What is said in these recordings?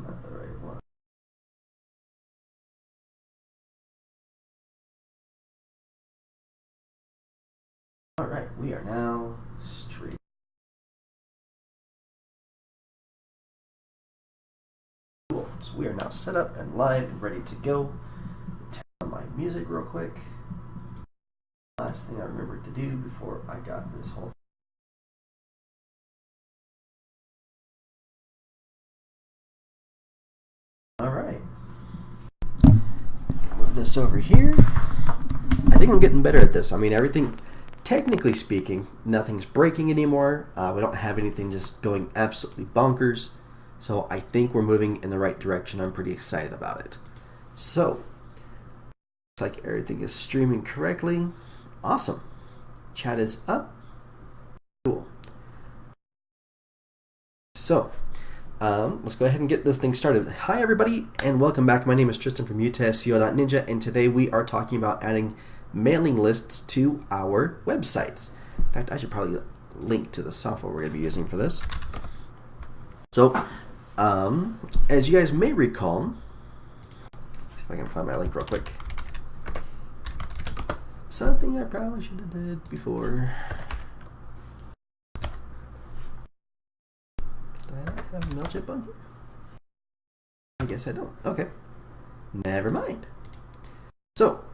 not the right one. Alright, we are now streaming. Cool. So we are now set up and live and ready to go. Turn on my music real quick. Last thing I remembered to do before I got this whole Alright. Move this over here. I think I'm getting better at this. I mean, everything, technically speaking, nothing's breaking anymore. We don't have anything just going absolutely bonkers. So I think we're moving in the right direction. I'm pretty excited about it. So, looks like everything is streaming correctly. Awesome. Chat is up. Cool. So, let's go ahead and get this thing started. Hi everybody and welcome back. My name is Triston from UTSCO.Ninja and today we are talking about adding mailing lists to our websites. In fact, I should probably link to the software we're going to be using for this. So, as you guys may recall, see if I can find my link real quick. Something I probably should have did before. Do I have Namecheap on here? I guess I don't. Okay. Never mind. So,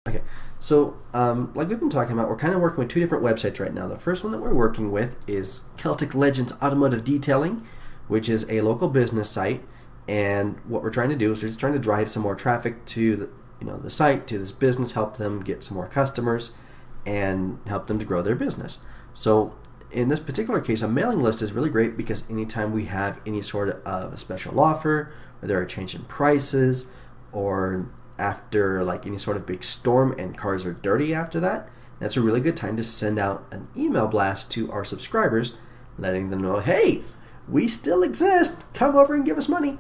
like we've been talking about, we're kind of working with two different websites right now. The first one that we're working with is Celtic Legends Automotive Detailing, which is a local business site. And what we're trying to do is we're just trying to drive some more traffic to the site, to this business, help them get some more customers, and help them to grow their business. So in this particular case, a mailing list is really great because anytime we have any sort of a special offer, or there are change in prices, or after like any sort of big storm and cars are dirty after that, that's a really good time to send out an email blast to our subscribers, letting them know, hey, we still exist, come over and give us money.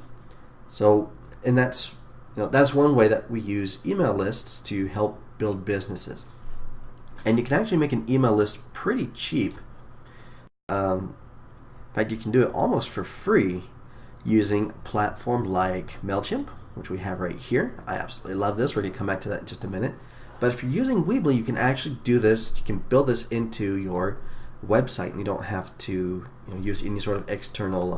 So, and that's one way that we use email lists to help build businesses. And you can actually make an email list pretty cheap. In fact, you can do it almost for free using a platform like Namecheap, which we have right here. I absolutely love this. We're going to come back to that in just a minute. But if you're using Weebly, you can actually do this. You can build this into your website, and you don't have to use any sort of external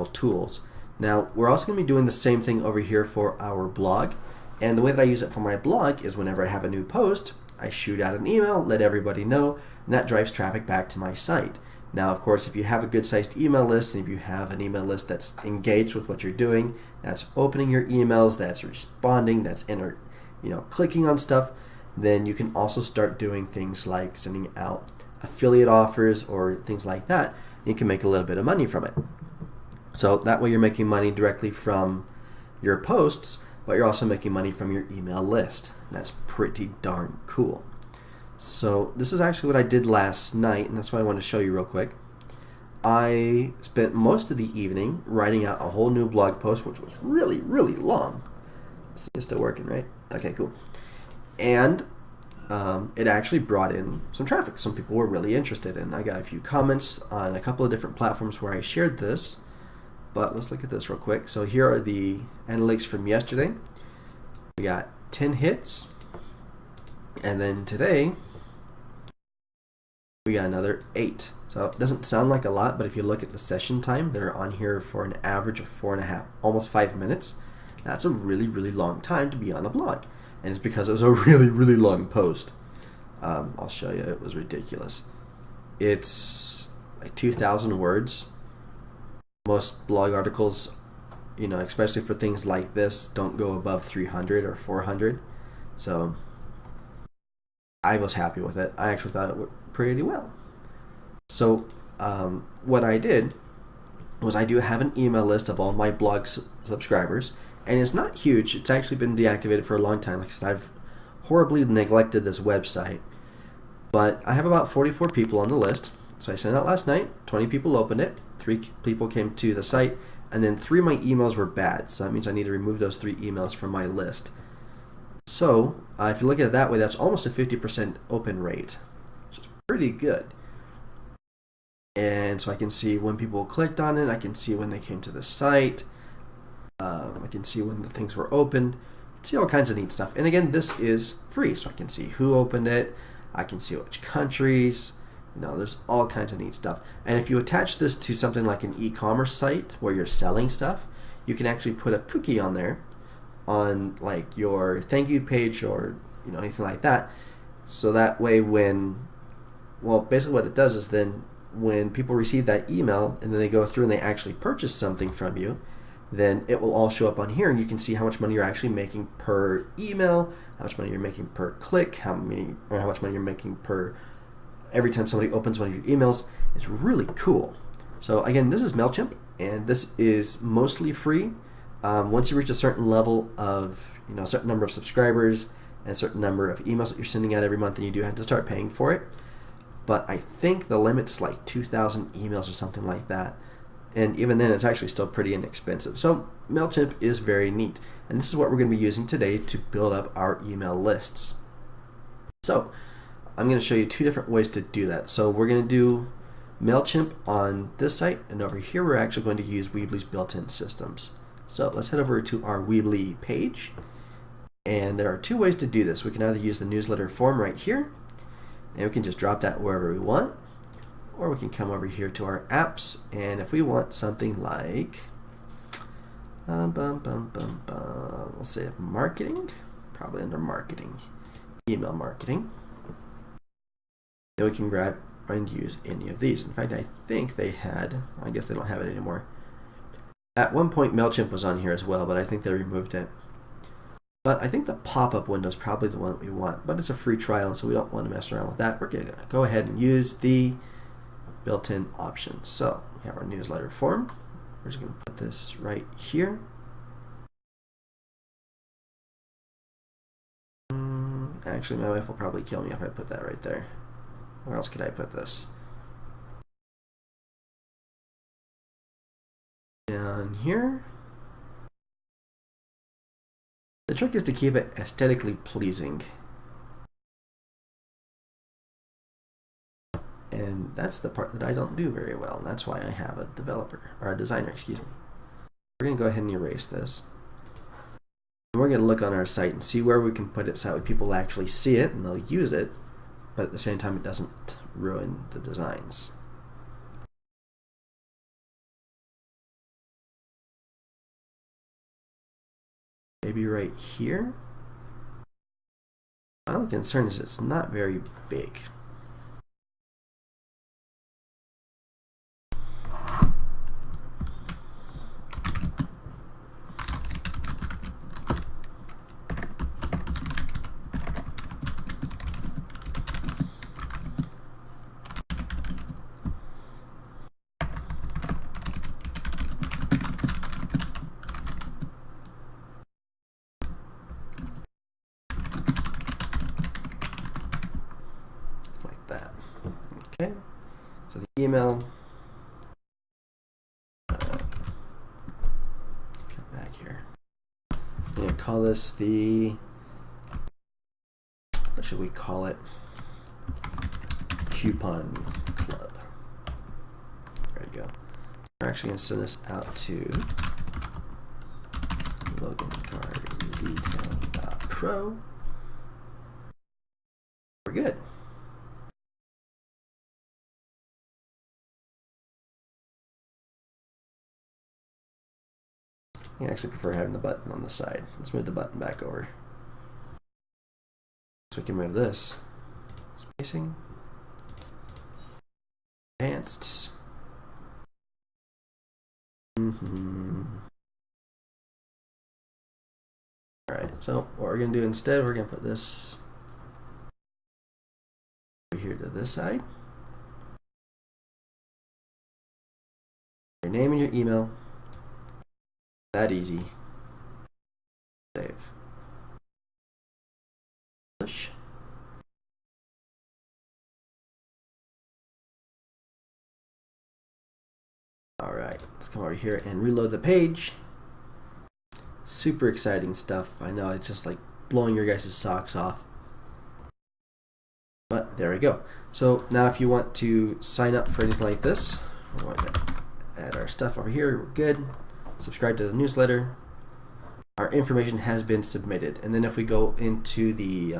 tools. Now, we're also going to be doing the same thing over here for our blog. And the way that I use it for my blog is whenever I have a new post, I shoot out an email, let everybody know, and that drives traffic back to my site. Now, of course, if you have a good-sized email list, and if you have an email list that's engaged with what you're doing, that's opening your emails, that's responding, that's clicking on stuff, then you can also start doing things like sending out affiliate offers or things like that. You can make a little bit of money from it. So that way you're making money directly from your posts, but you're also making money from your email list. That's pretty darn cool. So this is actually what I did last night, and that's what I want to show you real quick. I spent most of the evening writing out a whole new blog post, which was really, really long. See, it's still working, right? Okay, cool. And it actually brought in some traffic. Some people were really interested, and I got a few comments on a couple of different platforms where I shared this. But let's look at this real quick. So here are the analytics from yesterday. We got 10 hits, and then today we got another 8. So it doesn't sound like a lot, but if you look at the session time, they're on here for an average of 4.5, almost 5 minutes. That's a really, really long time to be on a blog. And it's because it was a really, really long post. I'll show you. It was ridiculous. It's like 2,000 words. Most blog articles, especially for things like this, don't go above 300 or 400. So I was happy with it. I actually thought it went pretty well. So what I did was I do have an email list of all my blog subscribers, and it's not huge. It's actually been deactivated for a long time. Like I said, I've horribly neglected this website, but I have about 44 people on the list. So I sent it out last night, 20 people opened it, 3 people came to the site, and then 3 of my emails were bad. So that means I need to remove those 3 emails from my list. So if you look at it that way, that's almost a 50% open rate, which is pretty good. And so I can see when people clicked on it, I can see when they came to the site, I can see when the things were opened, I can see all kinds of neat stuff. And again, this is free, so I can see who opened it, I can see which countries, there's all kinds of neat stuff. And if you attach this to something like an e-commerce site where you're selling stuff, you can actually put a cookie on there on like your thank you page or anything like that. So that way basically what it does is then when people receive that email and then they go through and they actually purchase something from you, then it will all show up on here and you can see how much money you're actually making per email, how much money you're making per click, how much money you're making per every time somebody opens one of your emails. It's really cool. So again, this is Mailchimp and this is mostly free. Once you reach a certain level of, a certain number of subscribers and a certain number of emails that you're sending out every month, then you do have to start paying for it. But I think the limit's like 2,000 emails or something like that. And even then, it's actually still pretty inexpensive. So Mailchimp is very neat. And this is what we're going to be using today to build up our email lists. So I'm going to show you two different ways to do that. So we're going to do Mailchimp on this site, and over here we're actually going to use Weebly's built-in systems. So let's head over to our Weebly page. And there are two ways to do this. We can either use the newsletter form right here, and we can just drop that wherever we want, or we can come over here to our apps, and if we want something like we'll say marketing, probably under marketing, email marketing, then we can grab and use any of these. In fact, I think they had, I guess they don't have it anymore. At one point Mailchimp was on here as well, but I think they removed it. But I think the pop-up window is probably the one that we want, but it's a free trial, so we don't want to mess around with that. We're going to go ahead and use the built-in options. So we have our newsletter form. We're just going to put this right here. Actually, my wife will probably kill me if I put that right there. Where else could I put this? Down here. The trick is to keep it aesthetically pleasing. And that's the part that I don't do very well, and that's why I have a developer, or a designer, excuse me. We're going to go ahead and erase this. And we're going to look on our site and see where we can put it so that people actually see it and they'll use it, but at the same time it doesn't ruin the designs. Maybe right here. My only concern is it's not very big. Okay, so the email, come back here. I'm going to call this what should we call it? Coupon Club. There we go. We're actually going to send this out to logancardretail.pro. We're good. I actually prefer having the button on the side. Let's move the button back over. So we can move this. Spacing. Advanced. Alright, so what we're going to do instead, we're going to put this over here to this side. Your name and your email. That easy. Save. Push. Alright, let's come over here and reload the page. Super exciting stuff. I know, it's just like blowing your guys' socks off. But there we go. So now if you want to sign up for anything like this, we're going to add our stuff over here. We're good. Subscribe to the newsletter. Our information has been submitted. And then if we go into the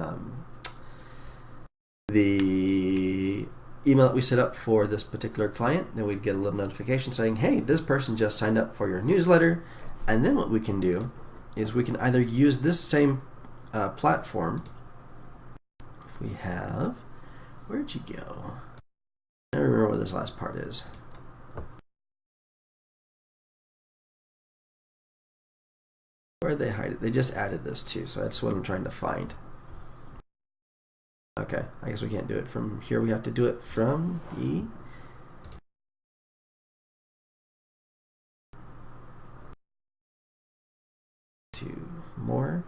email that we set up for this particular client, then we'd get a little notification saying, hey, this person just signed up for your newsletter. And then what we can do is we can either use this same platform. If we have, where'd you go? I don't remember what this last part is. Where'd they hide it? They just added this too, so that's what I'm trying to find. Okay, I guess we can't do it from here. We have to do it from the to more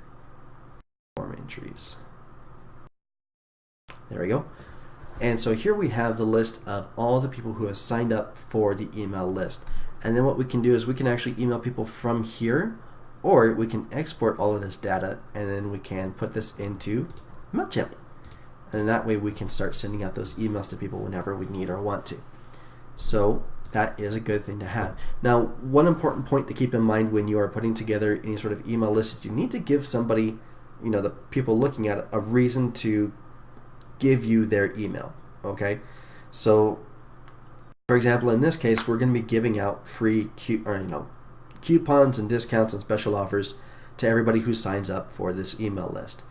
form entries. There we go. And so here we have the list of all the people who have signed up for the email list. And then what we can do is we can actually email people from here, or we can export all of this data and then we can put this into Namecheap. And that way we can start sending out those emails to people whenever we need or want to. So that is a good thing to have. Now, one important point to keep in mind when you are putting together any sort of email list is you need to give somebody, you know, the people looking at it, a reason to give you their email. Okay, so for example, in this case, we're going to be giving out free coupons and discounts and special offers to everybody who signs up for this email list.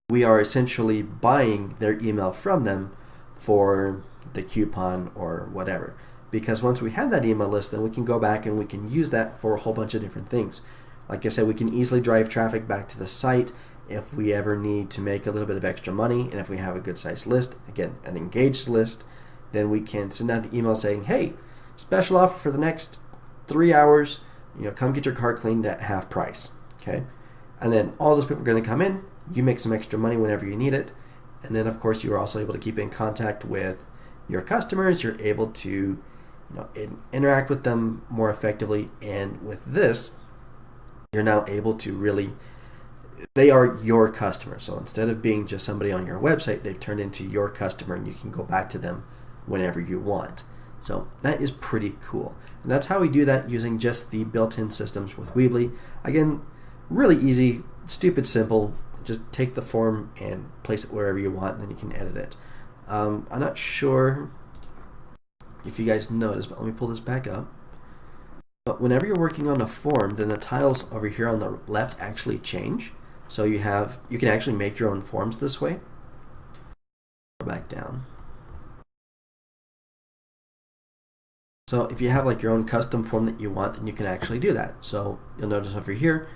We are essentially buying their email from them for the coupon or whatever. Because once we have that email list, then we can go back and we can use that for a whole bunch of different things. Like I said, we can easily drive traffic back to the site if we ever need to make a little bit of extra money, and if we have a good sized list, again, an engaged list, then we can send out an email saying, hey, special offer for the next 3 hours, you know, come get your car cleaned at half price. Okay, and then all those people are going to come in. You make some extra money whenever you need it, and then of course you are also able to keep in contact with your customers. You're able to, you know, interact with them more effectively, and with this, you're now able to really, they are your customer. So instead of being just somebody on your website, they've turned into your customer, and you can go back to them whenever you want. So that is pretty cool, and that's how we do that using just the built-in systems with Weebly. Again, really easy, stupid simple. Just take the form and place it wherever you want, and then you can edit it. I'm not sure if you guys noticed, but let me pull this back up. But whenever you're working on a form, then the tiles over here on the left actually change. So you can actually make your own forms this way. Go back down. So if you have like your own custom form that you want, then you can actually do that. So you'll notice over here,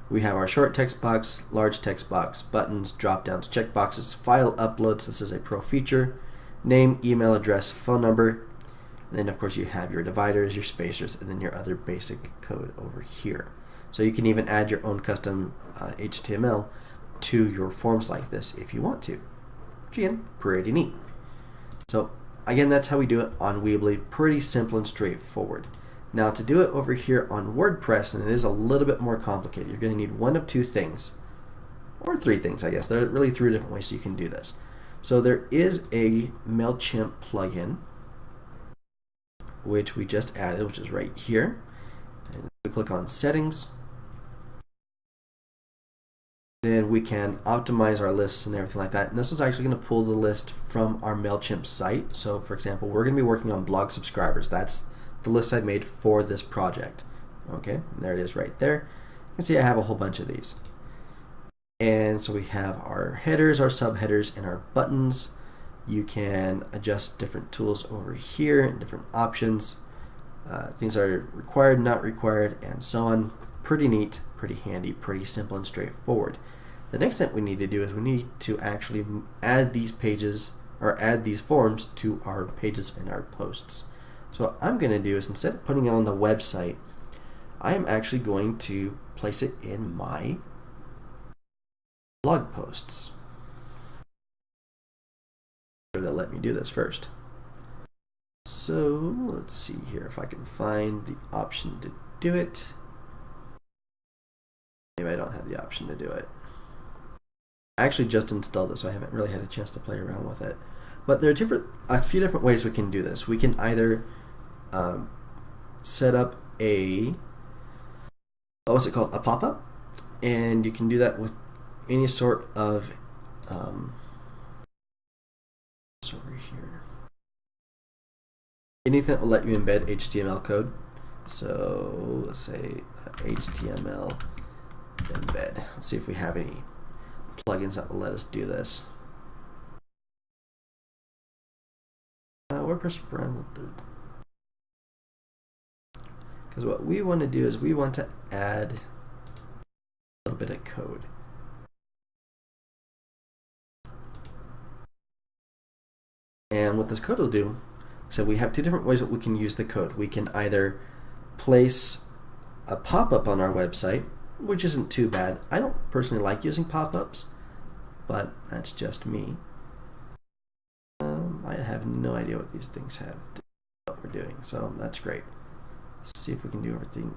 we have our short text box, large text box, buttons, drop downs, check boxes, file uploads. This is a pro feature. Name, email address, phone number. And then of course you have your dividers, your spacers, and then your other basic code over here. So you can even add your own custom HTML to your forms like this if you want to. Which again, pretty neat. So again, that's how we do it on Weebly. Pretty simple and straightforward. Now to do it over here on WordPress, and it is a little bit more complicated, you're going to need one of two things, or three things, I guess. There are really three different ways you can do this. So there is a Namecheap plugin, which we just added, which is right here. And we click on Settings. Then we can optimize our lists and everything like that. And this is actually going to pull the list from our Mailchimp site. So for example, we're going to be working on blog subscribers. That's the list I made for this project. Okay, and there it is right there. You can see I have a whole bunch of these. And so we have our headers, our subheaders, and our buttons. You can adjust different tools over here and different options. Things are required, not required, and so on. Pretty neat, pretty handy, pretty simple and straightforward. The next thing we need to do is we need to actually add these pages, or add these forms to our pages and our posts. So what I'm going to do is, instead of putting it on the website, I am actually going to place it in my blog posts. They'll let me do this first. So let's see here if I can find the option to do it. Maybe I don't have the option to do it. I actually just installed this, so I haven't really had a chance to play around with it. But there are a few different ways we can do this. We can either set up a, what's it called, a pop-up, and you can do that with any sort of over here, anything that will let you embed HTML code. So let's say HTML embed. Let's see if we have any plugins that will let us do this. WordPress brand, because what we want to do is we want to add a little bit of code. And what this code will do, so we have two different ways that we can use the code. We can either place a pop-up on our website, which isn't too bad. I don't personally like using pop-ups, but that's just me. I have no idea what these things have to do with what we're doing, so that's great. Let's see if we can do everything.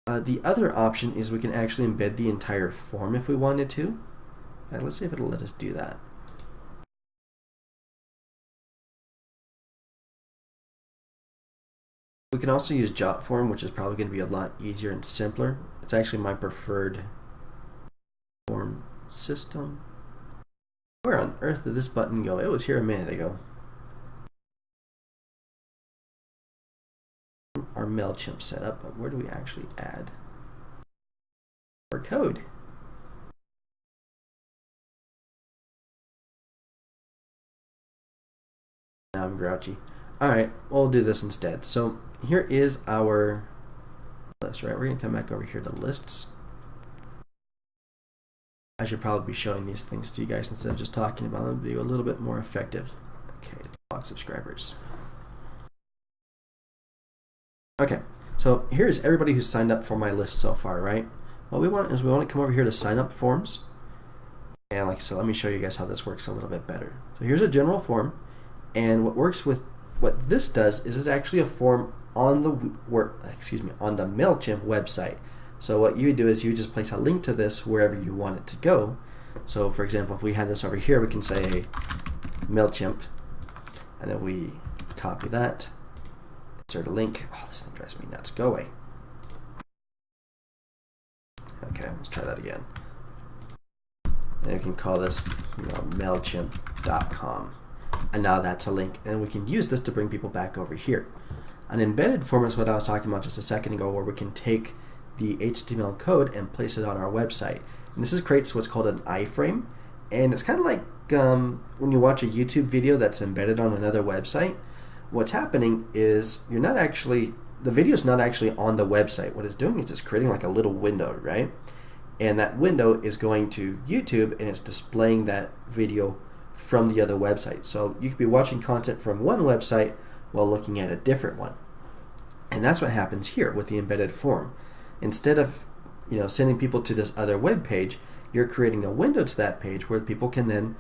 The other option is we can actually embed the entire form if we wanted to. Let's see if it'll let us do that. We can also use JotForm, which is probably going to be a lot easier and simpler. It's actually my preferred form system. Where on earth did this button go? It was here a minute ago. Our Mailchimp setup, but where do we actually add our code? Now I'm grouchy. Alright, we'll do this instead. So here is our list, right? We're going to come back over here to lists. I should probably be showing these things to you guys instead of just talking about them to be a little bit more effective. Okay, blog subscribers. Okay, so here's everybody who's signed up for my list so far, right? What we want is we want to come over here to sign up forms. And like I said, let me show you guys how this works a little bit better. So here's a general form, and what this does is it's actually a form on the Mailchimp website. So what you do is you just place a link to this wherever you want it to go. So for example, if we had this over here, we can say Mailchimp, and then we copy that, insert a link. Oh, this thing drives me nuts. Go away. Okay, let's try that again. And we can call this, Mailchimp.com. And now that's a link, and we can use this to bring people back over here. An embedded form is what I was talking about just a second ago, where we can take the HTML code and place it on our website. And this creates what's called an iframe, and it's kind of like when you watch a YouTube video that's embedded on another website. What's happening is the video's not actually on the website. What it's doing is it's creating like a little window, right? And that window is going to YouTube, and it's displaying that video from the other website. So you could be watching content from one website while looking at a different one. And that's what happens here with the embedded form. Instead of sending people to this other web page, you're creating a window to that page where people can then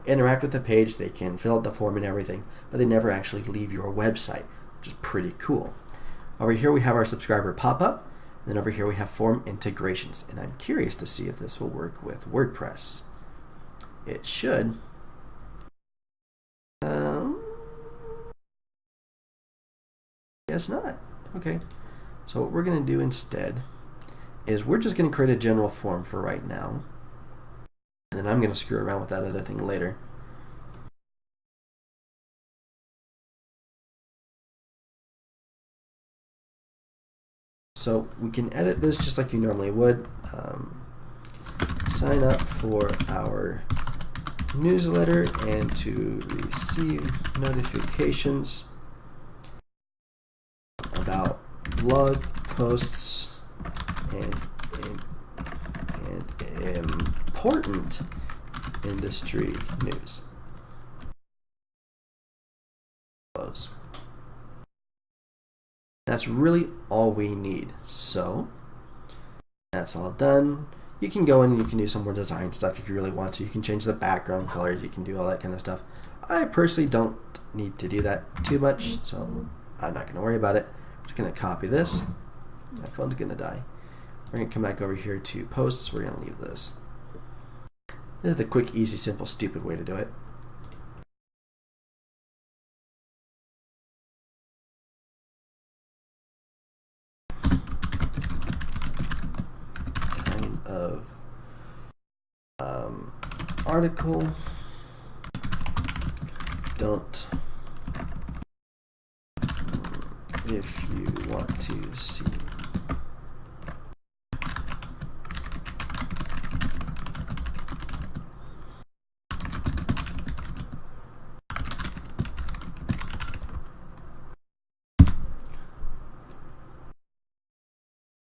interact with the page, they can fill out the form and everything, but they never actually leave your website, which is pretty cool. Over here we have our subscriber pop-up, and then over here we have form integrations, and I'm curious to see if this will work with WordPress. It should. Guess not. Okay, so what we're going to do instead is we're just going to create a general form for right now, and then I'm going to screw around with that other thing later. So we can edit this just like you normally would. Sign up for our newsletter and to receive notifications about blog posts and important industry news. Close. That's really all we need. So that's all done. You can go in and you can do some more design stuff if you really want to. You can change the background colors. You can do all that kind of stuff. I personally don't need to do that too much, so I'm not going to worry about it. I'm just going to copy this. My phone's going to die. We're going to come back over here to posts. We're going to leave this. This is the quick, easy, simple, stupid way to do it. Kind of article. Don't if you want to see.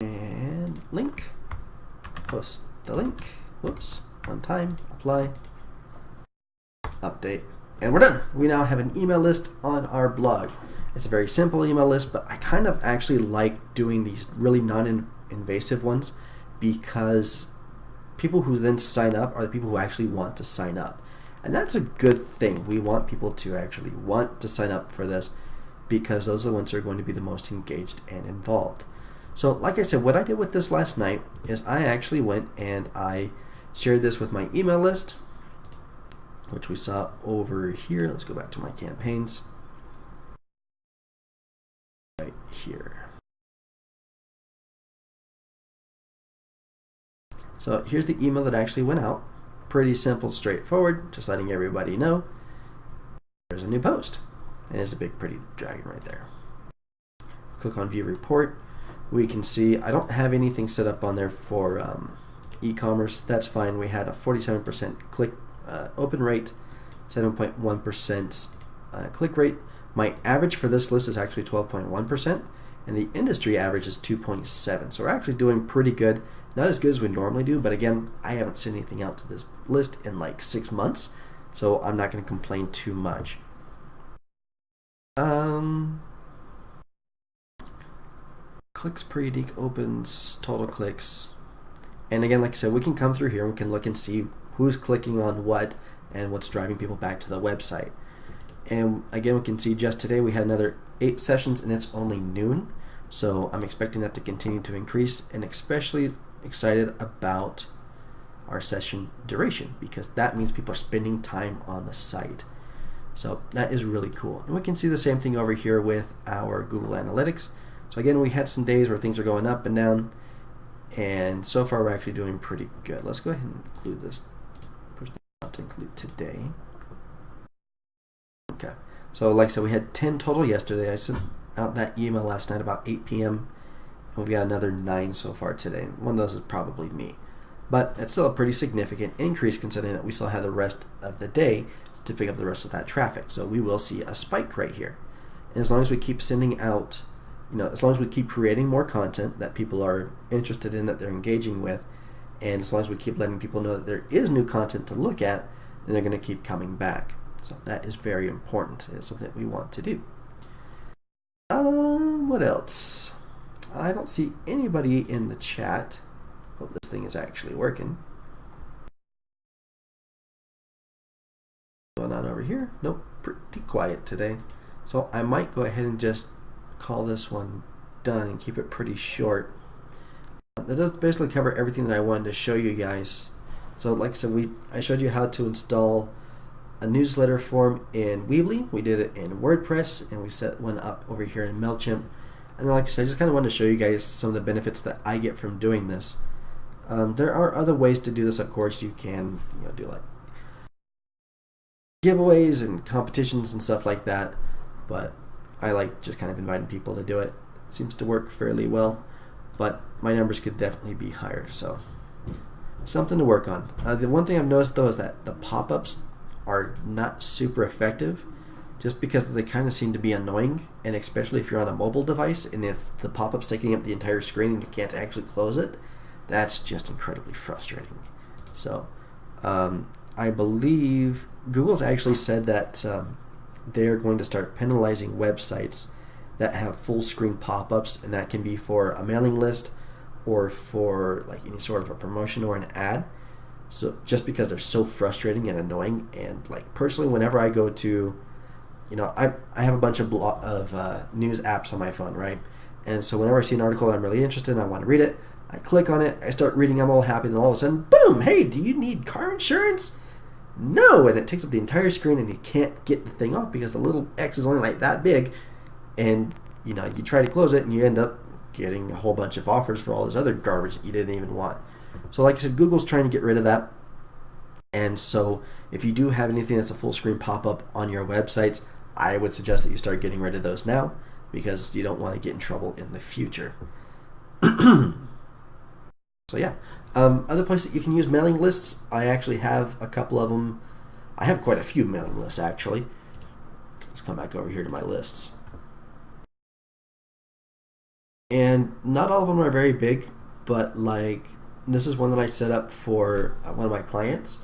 And link. Post the link. Whoops. One time. Apply. Update. And we're done. We now have an email list on our blog. It's a very simple email list, but I kind of actually like doing these really non-invasive ones because people who then sign up are the people who actually want to sign up. And that's a good thing. We want people to actually want to sign up for this because those are the ones who are going to be the most engaged and involved. So like I said, what I did with this last night is I actually went and I shared this with my email list, which we saw over here. Let's go back to my campaigns. Right here. So here's the email that actually went out. Pretty simple, straightforward, just letting everybody know there's a new post. And there's a big pretty dragon right there. Click on view report. We can see I don't have anything set up on there for e-commerce. That's fine. We had a 47% click open rate, 7.1% click rate. My average for this list is actually 12.1%, and the industry average is 2.7%. So we're actually doing pretty good. Not as good as we normally do, but again, I haven't sent anything out to this list in like 6 months, so I'm not going to complain too much. Clicks per unique opens, total clicks. And again, like I said, we can come through here and we can look and see who's clicking on what and what's driving people back to the website. And again, we can see just today we had another 8 sessions and it's only noon. So I'm expecting that to continue to increase, and especially excited about our session duration because that means people are spending time on the site. So that is really cool. And we can see the same thing over here with our Google Analytics. So again, we had some days where things are going up and down, and so far we're actually doing pretty good. Let's go ahead and include this. Push that to include today. Okay. So like I said, we had 10 total yesterday. I sent out that email last night about 8 p.m. and we got another 9 so far today. One of those is probably me. But it's still a pretty significant increase considering that we still have the rest of the day to pick up the rest of that traffic. So we will see a spike right here. And as long as we keep sending out, as long as we keep creating more content that people are interested in, that they're engaging with, and as long as we keep letting people know that there is new content to look at, then they're going to keep coming back. So that is very important. It's something that we want to do. What else? I don't see anybody in the chat. Hope this thing is actually working. What's going on over here? Nope, pretty quiet today. So I might go ahead and just call this one done and keep it pretty short. That does basically cover everything that I wanted to show you guys. So like I said, I showed you how to install a newsletter form in Weebly. We did it in WordPress, and we set one up over here in Mamecheap. And then, like I said, I just kind of wanted to show you guys some of the benefits that I get from doing this. There are other ways to do this, of course. You can do like giveaways and competitions and stuff like that, but I like just kind of inviting people to do it. It seems to work fairly well, but my numbers could definitely be higher, so something to work on. The one thing I've noticed though is that the pop-ups are not super effective just because they kind of seem to be annoying, and especially if you're on a mobile device and if the pop-up's taking up the entire screen and you can't actually close it, that's just incredibly frustrating. So I believe Google's actually said that they're going to start penalizing websites that have full screen pop-ups, and that can be for a mailing list or for like any sort of a promotion or an ad. So just because they're so frustrating and annoying, and like personally, whenever I go to, I have a bunch of news apps on my phone, right? And so whenever I see an article that I'm really interested in, I want to read it, I click on it, I start reading, I'm all happy, and all of a sudden, boom, hey, do you need car insurance? No, and it takes up the entire screen and you can't get the thing off because the little X is only like that big, and you try to close it and you end up getting a whole bunch of offers for all this other garbage that you didn't even want. So like I said, Google's trying to get rid of that. And so if you do have anything that's a full screen pop-up on your websites, I would suggest that you start getting rid of those now because you don't want to get in trouble in the future. So yeah, other places that you can use mailing lists, I actually have a couple of them. I have quite a few mailing lists actually. Let's come back over here to my lists. And not all of them are very big, but like this is one that I set up for one of my clients.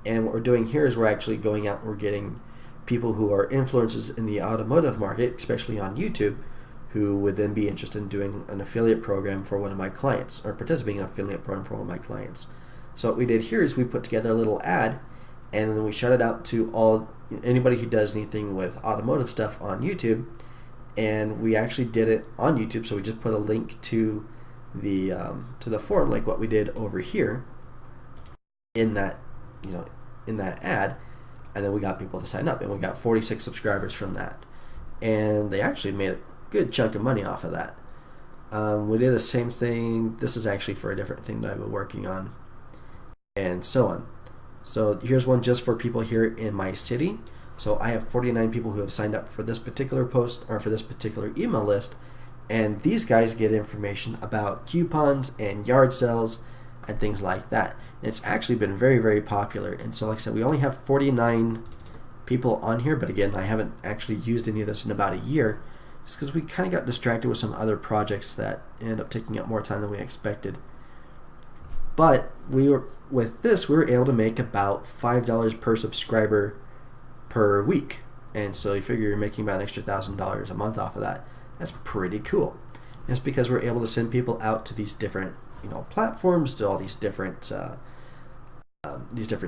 And what we're doing here is we're actually going out and we're getting people who are influencers in the automotive market, especially on YouTube, who would then be interested in doing an affiliate program for one of my clients, or participating in an affiliate program for one of my clients. So what we did here is we put together a little ad, and then we shut it out to anybody who does anything with automotive stuff on YouTube. And we actually did it on YouTube, so we just put a link to the forum, like what we did over here in that in that ad, and then we got people to sign up, and we got 46 subscribers from that, and they actually made a good chunk of money off of that. We did the same thing. This is actually for a different thing that I've been working on, and so on. So here's one just for people here in my city. So I have 49 people who have signed up for this particular post or for this particular email list, and these guys get information about coupons and yard sales and things like that. And it's actually been very, very popular. And so like I said, we only have 49 people on here, but again, I haven't actually used any of this in about a year just because we kind of got distracted with some other projects that ended up taking up more time than we expected. But with this, we were able to make about $5 per subscriber per week. And so you figure you're making about an extra $1,000 a month off of that. That's pretty cool. And it's because we're able to send people out to these different platforms, to all these different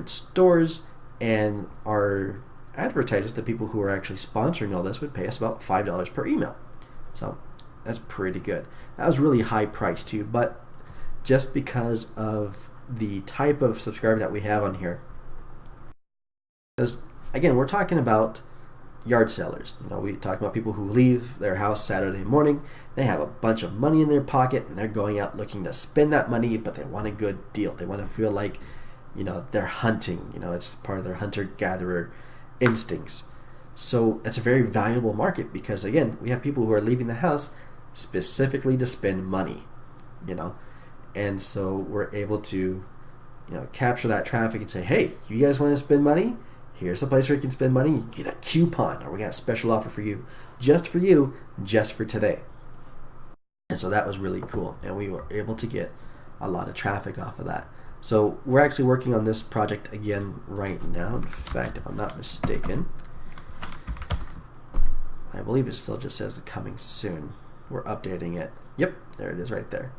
stores, and our advertisers, the people who are actually sponsoring all this, would pay us about $5 per email. So that's pretty good. That was really high price too, but just because of the type of subscriber that we have on here, because again, we're talking about yard sellers. We talk about people who leave their house Saturday morning. They have a bunch of money in their pocket and they're going out looking to spend that money, but they want a good deal. They want to feel like, they're hunting. It's part of their hunter-gatherer instincts. So it's a very valuable market because, again, we have people who are leaving the house specifically to spend money, and so we're able to, capture that traffic and say, hey, you guys want to spend money? Here's a place where you can spend money. You get a coupon, or we got a special offer for you, just for today. And so that was really cool, and we were able to get a lot of traffic off of that. So we're actually working on this project again right now. In fact, if I'm not mistaken, I believe it still just says the coming soon. We're updating it. Yep, there it is right there.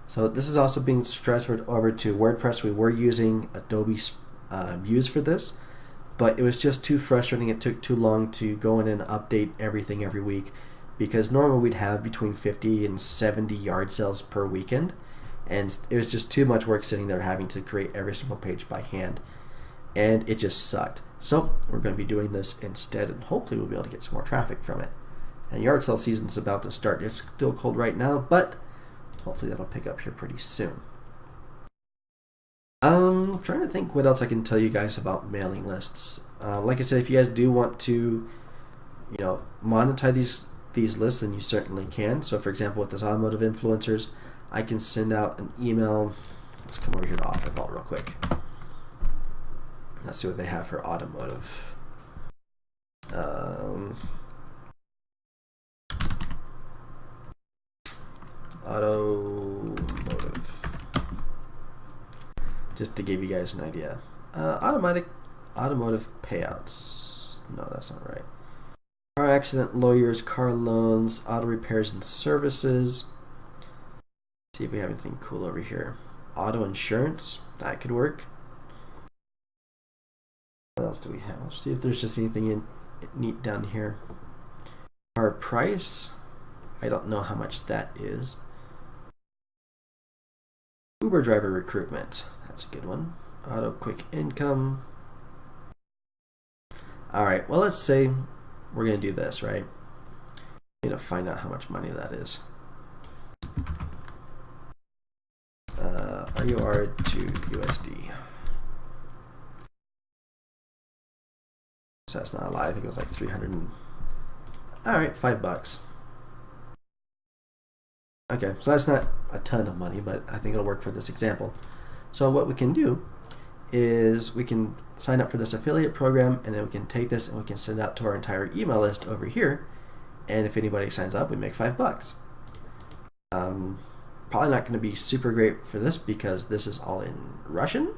So this is also being transferred over to WordPress. We were using Adobe Muse for this, but it was just too frustrating. It took too long to go in and update everything every week, because normally we'd have between 50 and 70 yard sales per weekend, and it was just too much work sitting there having to create every single page by hand, and it just sucked. So we're going to be doing this instead, and hopefully we'll be able to get some more traffic from it. And yard sale season's about to start. It's still cold right now, but hopefully that'll pick up here pretty soon. I'm trying to think what else I can tell you guys about mailing lists. Like I said, if you guys do want to, monetize these lists, then you certainly can. So for example, with this automotive influencers, I can send out an email. Let's come over here to Offer Vault real quick. Let's see what they have for automotive. Automotive. Just to give you guys an idea. Automotive payouts. No, that's not right. Car accident lawyers, car loans, auto repairs and services. See if we have anything cool over here. Auto insurance. That could work. What else do we have? Let's see if there's just anything neat down here. Our price. I don't know how much that is. Uber driver recruitment. That's a good one. Auto quick income. All right, well, let's say we're going to do this, right? We need to find out how much money that is. RUR to USD. So that's not a lot. I think it was like 300. All right, $5. Okay, so that's not a ton of money, but I think it'll work for this example. So what we can do is we can sign up for this affiliate program, and then we can take this and we can send it out to our entire email list over here. And if anybody signs up, we make $5. Probably not going to be super great for this because this is all in Russian,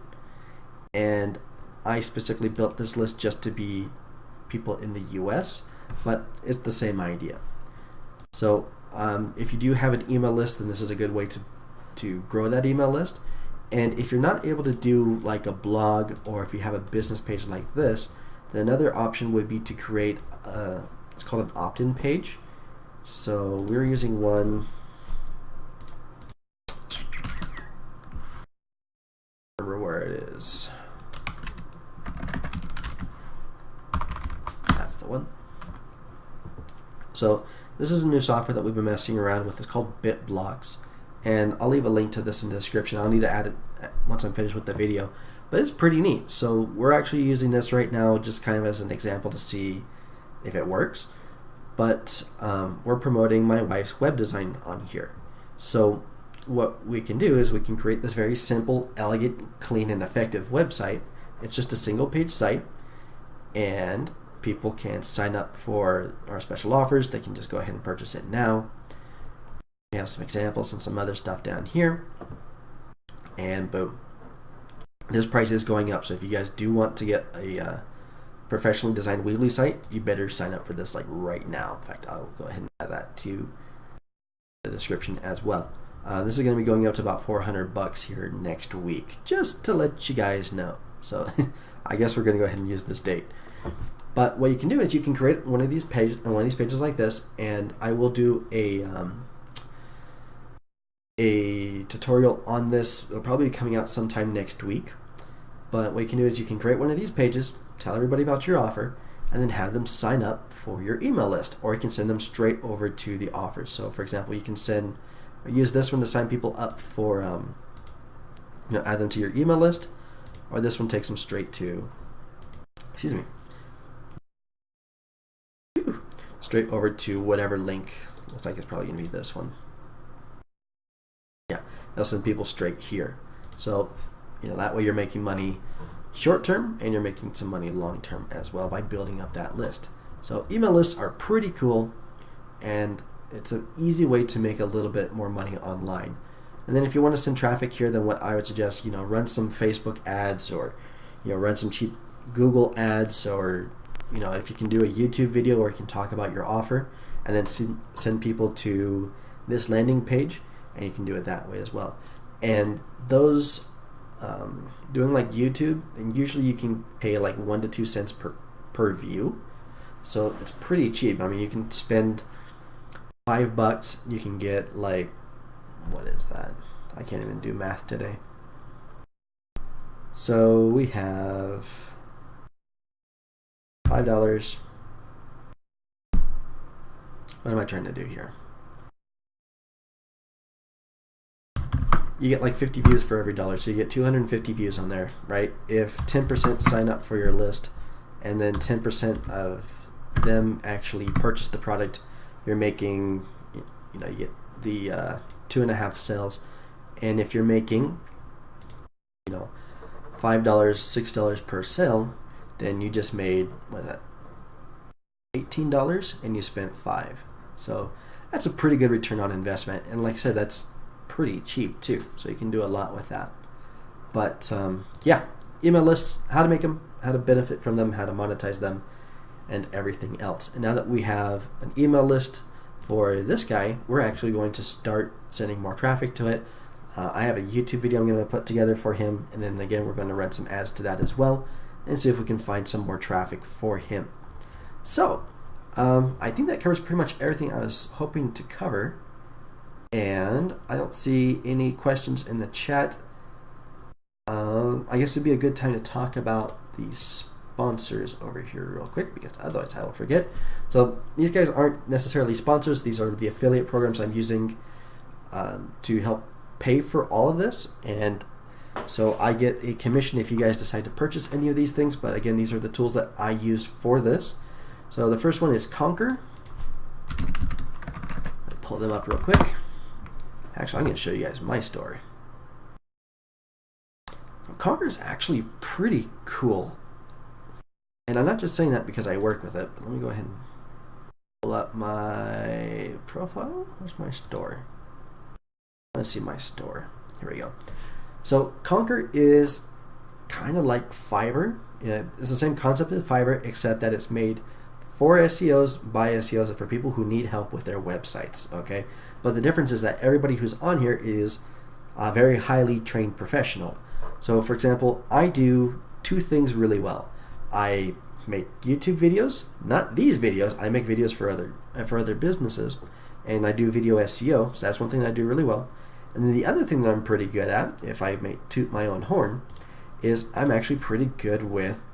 and I specifically built this list just to be people in the US, but it's the same idea. So if you do have an email list, then this is a good way to grow that email list. And if you're not able to do like a blog, or if you have a business page like this, then another option would be to create it's called an opt-in page. So we're using one. Remember where it is. That's the one. So this is a new software that we've been messing around with. It's called BitBlocks, and I'll leave a link to this in the description. I'll need to add it once I'm finished with the video, but it's pretty neat. So we're actually using this right now just kind of as an example to see if it works, but we're promoting my wife's web design on here. So what we can do is we can create this very simple, elegant, clean, and effective website. It's just a single page site, and people can sign up for our special offers. They can just go ahead and purchase it now. We have some examples and some other stuff down here, and boom, this price is going up. So if you guys do want to get a professionally designed Weebly site, you better sign up for this like right now. In fact, I'll go ahead and add that to the description as well. This is going to be going up to about $400 here next week, just to let you guys know. So I guess we're going to go ahead and use this date. But what you can do is you can create one of these pages like this, and I will do a tutorial on this. It'll probably be coming out sometime next week. But what you can do is you can create one of these pages, tell everybody about your offer, and then have them sign up for your email list, or you can send them straight over to the offer. So for example, you can use this one to sign people up for add them to your email list, or this one takes them straight to straight over to whatever link. Looks like it's probably gonna be this one. Yeah, it'll send people straight here. So that way you're making money short term, and you're making some money long term as well by building up that list. So email lists are pretty cool, and it's an easy way to make a little bit more money online. And then if you want to send traffic here, then what I would suggest, run some Facebook ads, or run some cheap Google ads, or if you can do a YouTube video where you can talk about your offer, and then send people to this landing page, and you can do it that way as well. And those doing like YouTube, and usually you can pay like 1 to 2 cents per view, so it's pretty cheap. I mean, you can spend $5, you can get like, what is that? I can't even do math today. So we have $5. What am I trying to do here? You get like 50 views for every dollar, so you get 250 views on there, right? If 10% sign up for your list, and then 10% of them actually purchase the product, you're making, you get the 2.5 sales. And if you're making, $5, $6 per sale, then you just made, what is that, $18, and you spent $5. So that's a pretty good return on investment. And like I said, that's pretty cheap too, so you can do a lot with that. But yeah, email lists, how to make them, how to benefit from them, how to monetize them, and everything else. And now that we have an email list for this guy, we're actually going to start sending more traffic to it. I have a YouTube video I'm going to put together for him, and then again we're going to run some ads to that as well, and see if we can find some more traffic for him. So I think that covers pretty much everything I was hoping to cover. And I don't see any questions in the chat. I guess it'd be a good time to talk about the sponsors over here real quick, because otherwise I will forget. So these guys aren't necessarily sponsors. These are the affiliate programs I'm using to help pay for all of this. And so I get a commission if you guys decide to purchase any of these things. But again, these are the tools that I use for this. So the first one is Konker. Pull them up real quick. Actually, I'm going to show you guys my store. Konker is actually pretty cool. And I'm not just saying that because I work with it, but let me go ahead and pull up my profile. Where's my store? Let's see my store. Here we go. So Konker is kind of like Fiverr. It's the same concept as Fiverr, except that it's made for SEOs, by SEOs, and for people who need help with their websites, okay? But the difference is that everybody who's on here is a very highly trained professional. So for example, I do two things really well. I make YouTube videos, not these videos. I make videos for other businesses, and I do video SEO. So that's one thing that I do really well. And then the other thing that I'm pretty good at, if I may toot my own horn, is I'm actually pretty good with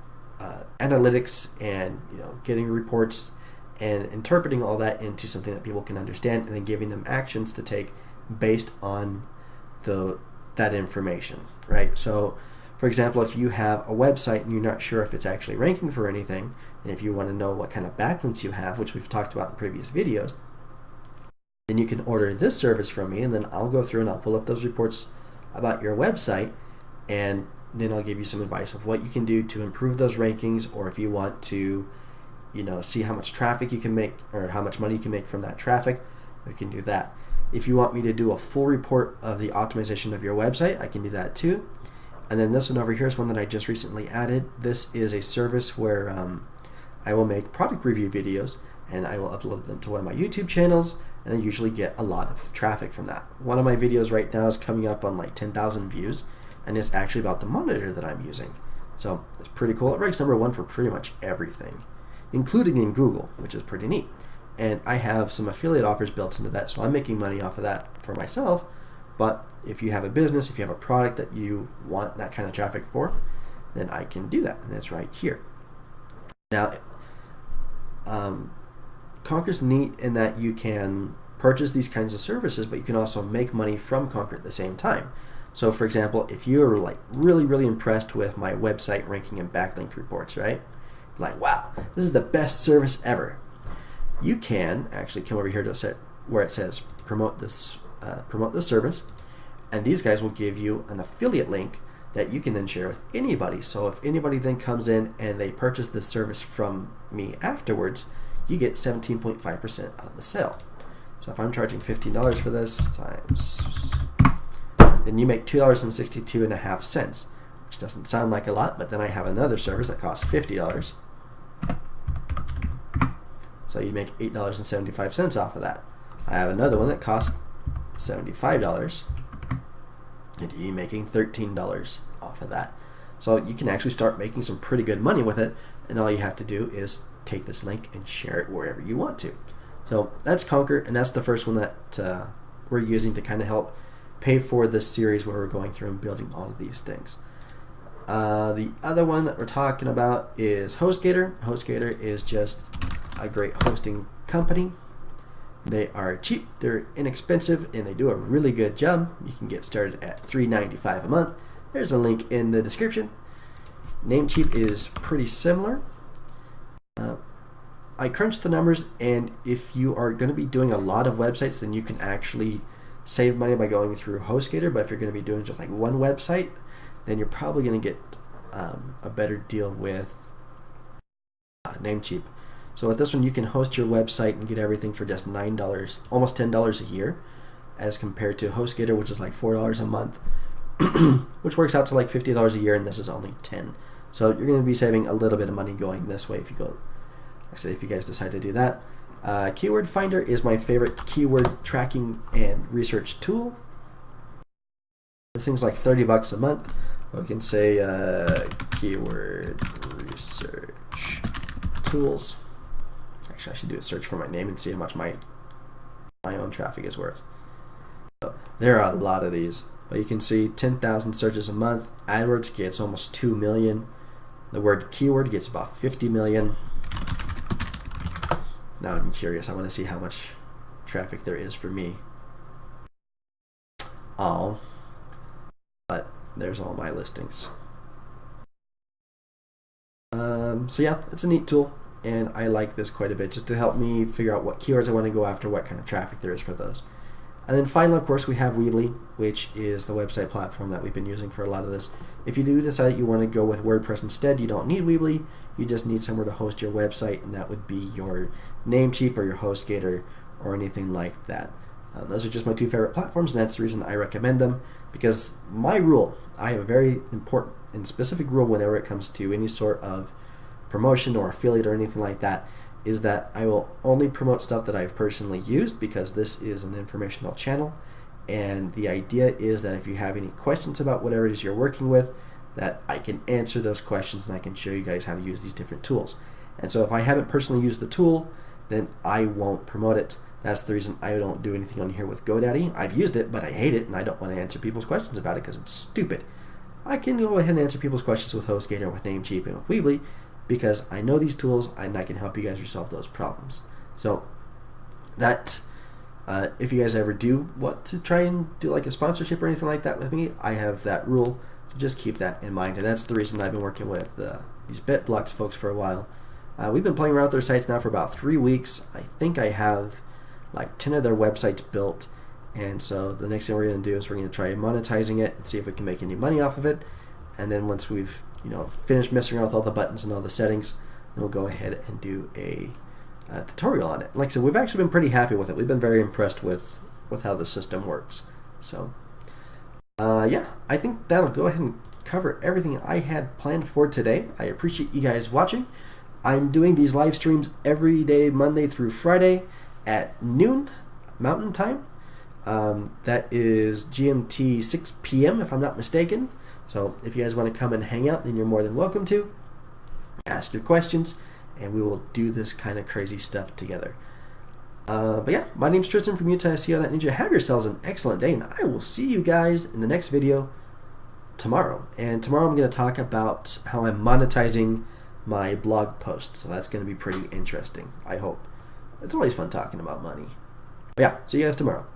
analytics and getting reports and interpreting all that into something that people can understand, and then giving them actions to take based on that information, right? So for example, if you have a website and you're not sure if it's actually ranking for anything, and if you want to know what kind of backlinks you have, which we've talked about in previous videos, then you can order this service from me, and then I'll go through and I'll pull up those reports about your website, and then I'll give you some advice of what you can do to improve those rankings, or if you want to see how much traffic you can make or how much money you can make from that traffic, we can do that. If you want me to do a full report of the optimization of your website, I can do that too. And then this one over here is one that I just recently added. This is a service where I will make product review videos, and I will upload them to one of my YouTube channels, and I usually get a lot of traffic from that. One of my videos right now is coming up on like 10,000 views, and it's actually about the monitor that I'm using. So it's pretty cool. It ranks #1 for pretty much everything, including in Google, which is pretty neat. And I have some affiliate offers built into that, so I'm making money off of that for myself. But if you have a business, if you have a product that you want that kind of traffic for, then I can do that, and it's right here. Now, Konker's neat in that you can purchase these kinds of services, but you can also make money from Konker at the same time. So for example, if you're like really impressed with my website ranking and backlink reports, right? Like, wow, this is the best service ever. You can actually come over here to where it says promote this service, and these guys will give you an affiliate link that you can then share with anybody. So if anybody then comes in and they purchase this service from me afterwards, you get 17.5% of the sale. So if I'm charging $15 for this times, then you make $2.62.50, which doesn't sound like a lot, but then I have another service that costs $50. So you make $8.75 off of that. I have another one that costs $75, and you're making $13 off of that. So you can actually start making some pretty good money with it, and all you have to do is take this link and share it wherever you want to. So that's Konker, and that's the first one that we're using to kind of help pay for this series where we're going through and building all of these things. The other one that we're talking about is HostGator. HostGator is just a great hosting company. They are cheap, they're inexpensive, and they do a really good job. You can get started at $3.95 a month. There's a link in the description. Namecheap is pretty similar. I crunched the numbers, and if you are going to be doing a lot of websites, then you can actually save money by going through HostGator. But if you're going to be doing just like one website, then you're probably going to get a better deal with Namecheap. So with this one, you can host your website and get everything for just $9, almost $10 a year, as compared to HostGator, which is like $4 a month, which works out to like $50 a year, and this is only $10. So you're going to be saving a little bit of money going this way if you go. Actually, if you guys decide to do that. KWFinder is my favorite keyword tracking and research tool. This thing's like $30 a month. We can say keyword research tools. Actually, I should do a search for my name and see how much my own traffic is worth. There are a lot of these, but you can see 10,000 searches a month. AdWords gets almost 2 million. The word keyword gets about 50 million. Now I'm curious. I want to see how much traffic there is for me. Oh, but there's all my listings. So yeah, it's a neat tool, and I like this quite a bit just to help me figure out what keywords I want to go after, what kind of traffic there is for those. And then finally, of course, we have Weebly, which is the website platform that we've been using for a lot of this. If you do decide you want to go with WordPress instead, you don't need Weebly. You just need somewhere to host your website, and that would be your Namecheap or your HostGator or anything like that. Those are just my two favorite platforms, and that's the reason I recommend them, because my rule, I have a very important and specific rule whenever it comes to any sort of promotion or affiliate or anything like that, is that I will only promote stuff that I've personally used, because this is an informational channel, and the idea is that if you have any questions about whatever it is you're working with, that I can answer those questions and I can show you guys how to use these different tools. And so if I haven't personally used the tool, then I won't promote it. That's the reason I don't do anything on here with GoDaddy. I've used it, but I hate it, and I don't want to answer people's questions about it because it's stupid. I can go ahead and answer people's questions with HostGator, with Namecheap, and with Weebly, because I know these tools and I can help you guys resolve those problems. So that, if you guys ever do want to try and do like a sponsorship or anything like that with me, I have that rule, so just keep that in mind. And that's the reason I've been working with these BitBlocks folks for a while. We've been playing around with their sites now for about 3 weeks. I think I have like 10 of their websites built, and so the next thing we're going to do is we're going to try monetizing it and see if we can make any money off of it. And then once we've finished messing around with all the buttons and all the settings, then we'll go ahead and do a tutorial on it. Like I said, we've actually been pretty happy with it. We've been very impressed with how the system works. So yeah, I think that'll go ahead and cover everything I had planned for today. I appreciate you guys watching. I'm doing these live streams every day, Monday through Friday at noon Mountain Time. That is GMT 6 p.m. if I'm not mistaken. So if you guys want to come and hang out, then you're more than welcome to. Ask your questions, and we will do this kind of crazy stuff together. But yeah, my name's Triston from UtahSEO.Ninja. Have yourselves an excellent day, and I will see you guys in the next video tomorrow. And tomorrow I'm going to talk about how I'm monetizing my blog posts. So that's going to be pretty interesting, I hope. It's always fun talking about money. But yeah, see you guys tomorrow.